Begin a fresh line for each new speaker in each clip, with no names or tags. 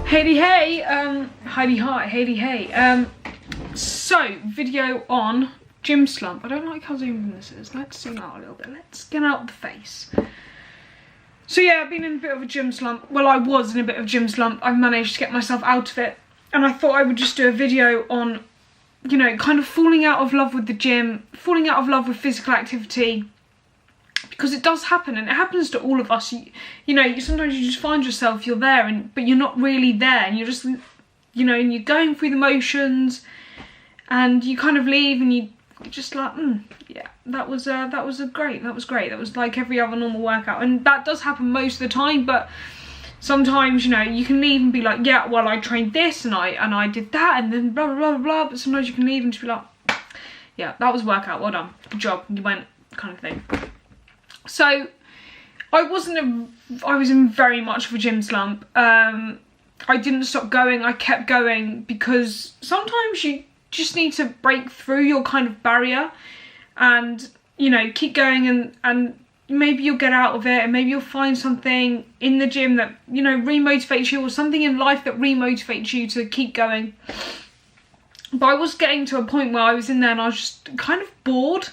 Haley hey, so video on gym slump. I don't like how zoomed in this is. Let's zoom out a little bit. Let's get out the face. So yeah, I've been in a bit of a gym slump. Well, I was in a bit of a gym slump. I've managed to get myself out of it, and I thought I would just do a video on, you know, kind of falling out of love with the gym, falling out of love with physical activity. Because it does happen, and it happens to all of us. You know, sometimes you just find yourself, you're there, but you're not really there, and you're just, you know, and you're going through the motions, and you kind of leave, and you're just like, yeah, that was great. That was like every other normal workout, and that does happen most of the time. But sometimes, you know, you can leave and be like, yeah, well, I trained this, and I did that, and then blah blah blah blah. But sometimes you can leave and just be like, yeah, that was a workout. Well done, good job. You went, kind of thing. So I was in very much of a gym slump. I didn't stop going, I kept going, because sometimes you just need to break through your kind of barrier and, you know, keep going, and maybe you'll get out of it, and maybe you'll find something in the gym that, you know, remotivates you, or something in life that remotivates you to keep going. But I was getting to a point where I was in there and I was just kind of bored.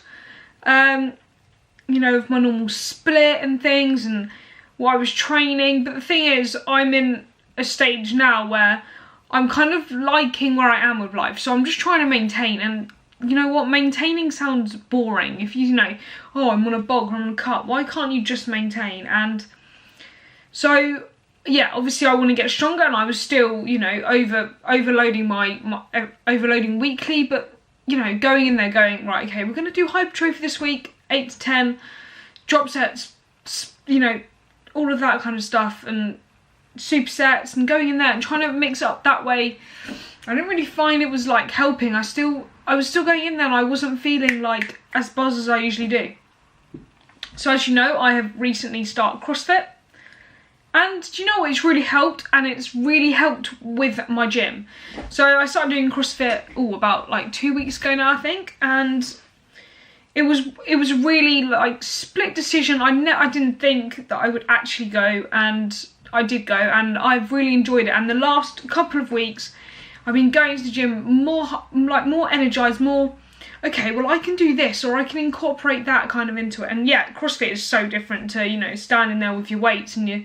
You know, of my normal split and things and what I was training. But the thing is, I'm in a stage now where I'm kind of liking where I am with life. So I'm just trying to maintain, and you know what, maintaining sounds boring. If you know, oh, I'm on a bulk or I'm on a cut, why can't you just maintain? And so, yeah, obviously I want to get stronger, and I was still, you know, overloading overloading weekly, but, you know, going in there going, right, okay, we're going to do hypertrophy this week, 8 to 10, drop sets, you know, all of that kind of stuff, and supersets, and going in there and trying to mix it up that way. I didn't really find it was like helping. I was still going in there, and I wasn't feeling like as buzzed as I usually do. So as you know, I have recently started CrossFit, and do you know what, it's really helped, and it's really helped with my gym. So I started doing CrossFit about like 2 weeks ago now, I think, and it was really like split decision. I didn't think that I would actually go, and I did go, and I've really enjoyed it. And the last couple of weeks I've been going to the gym more energized, more, okay, well, I can do this, or I can incorporate that kind of into it. And yeah, CrossFit is so different to, you know, standing there with your weights and your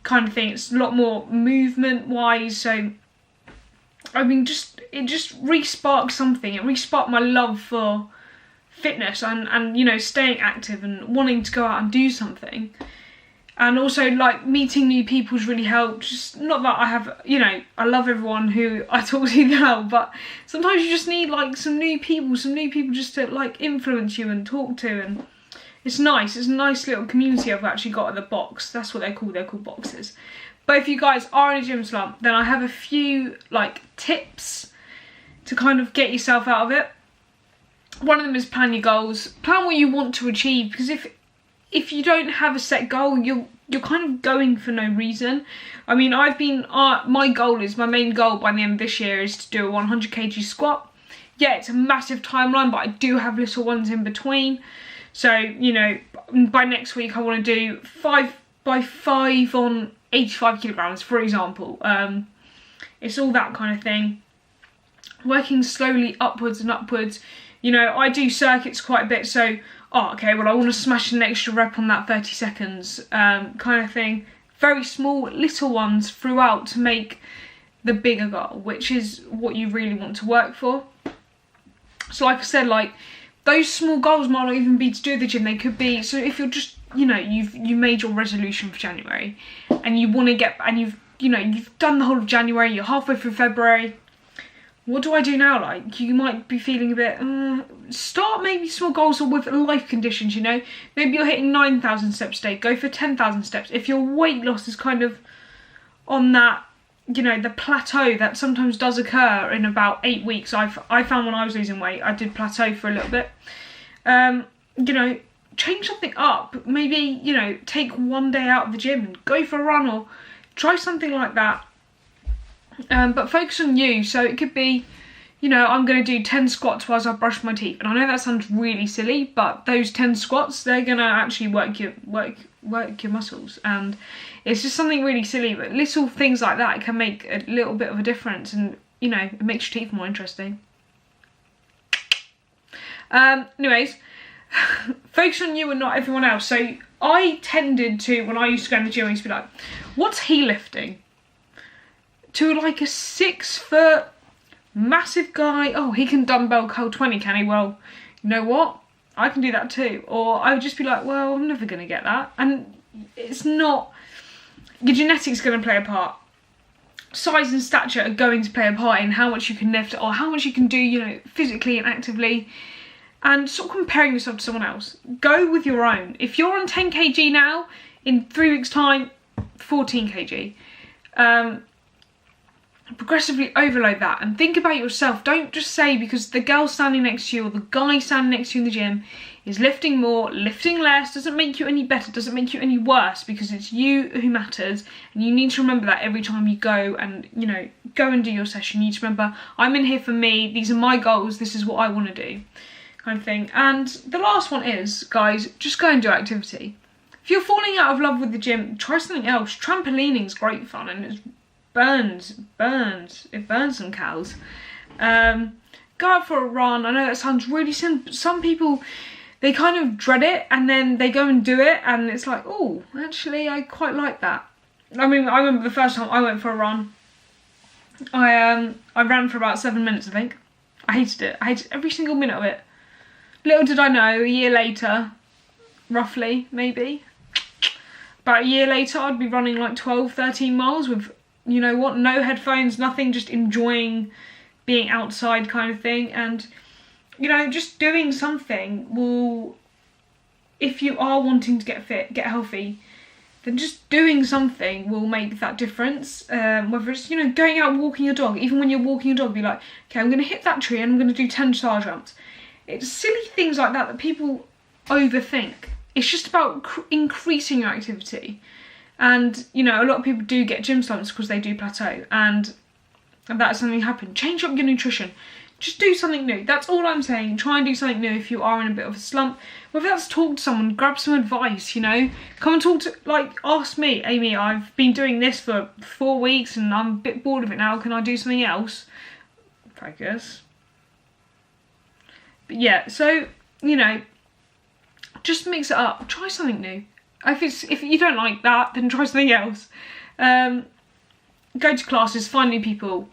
kind of thing. It's a lot more movement wise. So I mean, it just re-sparked something. It re-sparked my love for fitness and you know, staying active and wanting to go out and do something. And also, like, meeting new people's really helped. Just not that I have, you know, I love everyone who I talk to now, but sometimes you just need like some new people just to like influence you and talk to, and it's nice. It's a nice little community I've actually got at the box. That's what they're called boxes. But if you guys are in a gym slump, then I have a few like tips to kind of get yourself out of it. One of them is plan your goals. Plan what you want to achieve, because if you don't have a set goal, you're kind of going for no reason. I mean, my main goal by the end of this year is to do a 100 kg squat. Yeah, it's a massive timeline, but I do have little ones in between. So, you know, by next week I want to do 5 by 5 on 85 kilograms, for example. It's all that kind of thing. Working slowly upwards and upwards. You know, I do circuits quite a bit, so, oh, okay, well, I want to smash an extra rep on that 30 seconds kind of thing. Very small, little ones throughout to make the bigger goal, which is what you really want to work for. So like I said, like, those small goals might not even be to do the gym. They could be, so if you're just, you know, you made your resolution for January, and you want to get, and you've done the whole of January, you're halfway through February. What do I do now? Like, you might be feeling a bit, start maybe small goals with life conditions, you know. Maybe you're hitting 9,000 steps a day, go for 10,000 steps. If your weight loss is kind of on that, you know, the plateau that sometimes does occur in about 8 weeks. I found when I was losing weight, I did plateau for a little bit. You know, change something up. Maybe, you know, take one day out of the gym and go for a run, or try something like that. But focus on you. So it could be, you know, I'm going to do 10 squats whilst I brush my teeth. And I know that sounds really silly, but those 10 squats, they're going to actually work your muscles. And It's just something really silly, but little things like that can make a little bit of a difference, and you know, it makes your teeth more interesting. Anyways, focus on you and not everyone else. So I tended to, when I used to go in the gym, I used to be like, what's he lifting? To like a 6 foot massive guy, oh, he can dumbbell curl 20, can he? Well, you know what? I can do that too. Or I would just be like, well, I'm never going to get that. And it's not, your genetics going to play a part. Size and stature are going to play a part in how much you can lift or how much you can do, you know, physically and actively. And stop comparing yourself to someone else. Go with your own. If you're on 10 kg now, in 3 weeks time, 14 kg. Progressively overload that and think about yourself. Don't just say because the girl standing next to you or the guy standing next to you in the gym is lifting more, lifting less, doesn't make you any better, doesn't make you any worse, because it's you who matters. And you need to remember that every time you go and, you know, go and do your session. You need to remember, I'm in here for me, these are my goals, this is what I want to do, kind of thing. And the last one is, guys, just go and do activity. If you're falling out of love with the gym, try something else. Trampolining's great fun and it burns some calories. Go out for a run. I know that sounds really simple. Some people, they kind of dread it and then they go and do it and it's like, oh, actually I quite like that. I mean, I remember the first time I went for a run, I ran for about 7 minutes, I think. I hated it. I hated every single minute of it. Little did I know, a year later, roughly, maybe, about a year later, I'd be running like 12, 13 miles with, you know what, no headphones, nothing, just enjoying being outside kind of thing. And, you know, just doing something will, if you are wanting to get fit, get healthy, then just doing something will make that difference. Whether it's, you know, going out and walking your dog, even when you're walking your dog, be like, okay, I'm going to hit that tree and I'm going to do 10 star jumps. It's silly things like that that people overthink. It's just about increasing your activity. And, you know, a lot of people do get gym slumps because they do plateau. And that's something happen. Change up your nutrition. Just do something new. That's all I'm saying. Try and do something new if you are in a bit of a slump. Whether that's talk to someone, grab some advice, you know. Come and talk to, like, ask me, Amy, I've been doing this for 4 weeks and I'm a bit bored of it now. Can I do something else? Focus. But yeah, so, you know, just mix it up. Try something new. If you don't like that, then try something else. Go to classes, find new people.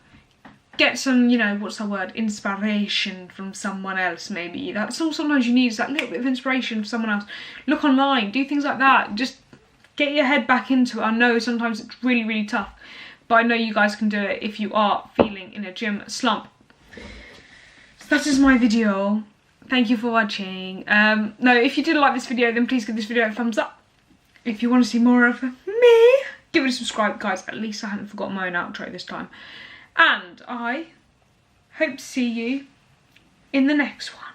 Get some, you know, what's the word? Inspiration from someone else, maybe. That's all sometimes you need, is that little bit of inspiration from someone else. Look online, do things like that. Just get your head back into it. I know sometimes it's really, really tough, but I know you guys can do it if you are feeling in a gym slump. So that is my video. Thank you for watching. No, if you did like this video, then please give this video a thumbs up. If you want to see more of me, give it a subscribe, guys. At least I haven't forgotten my own outro this time. And I hope to see you in the next one.